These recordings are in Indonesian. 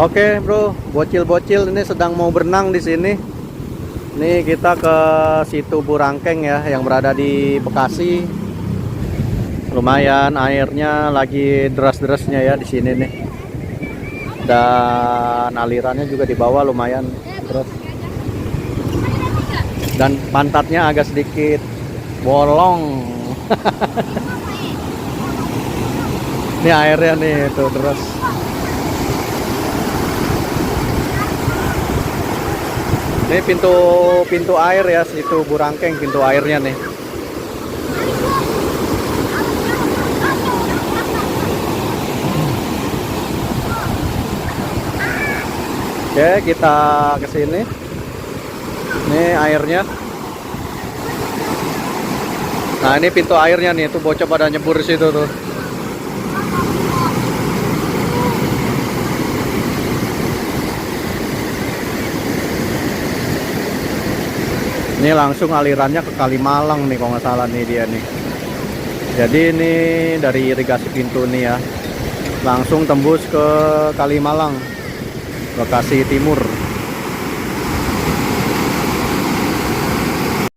Oke bro, bocil-bocil ini sedang mau berenang di sini. Ini kita ke situ Burangkeng ya, yang berada di Bekasi. Lumayan airnya lagi deras-derasnya ya di sini nih. Dan alirannya juga di bawah lumayan deras. Dan pantatnya agak sedikit bolong. Ini airnya nih tuh deras. Ini pintu air ya, situ Burangkeng pintu airnya nih. Oke, kita ke sini. Ini airnya. Nah, ini pintu airnya nih, tuh bocah pada nyebur di situ tuh. Ini langsung alirannya ke Kalimalang nih kalau nggak salah nih dia nih. Jadi ini dari irigasi pintu nih ya, langsung tembus ke Kalimalang, Bekasi Timur.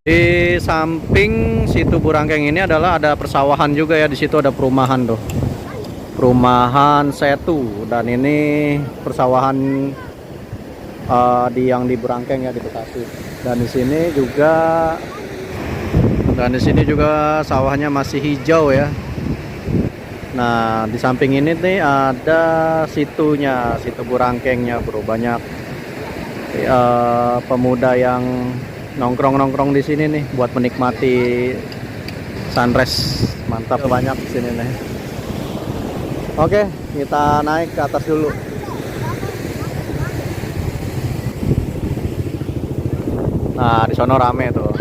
Di samping situ Burangkeng ini adalah ada persawahan juga ya, di situ ada perumahan tuh. Perumahan Setu, dan ini persawahan yang di Burangkeng ya, di Bekasi. Dan di sini juga sawahnya masih hijau ya. Nah, di samping ini nih ada situnya, situ Burangkengnya bro. Banyak pemuda yang nongkrong di sini nih buat menikmati sunrise. Mantap, banyak di sini nih. Oke, kita naik ke atas dulu. Nah, di sono rame tuh.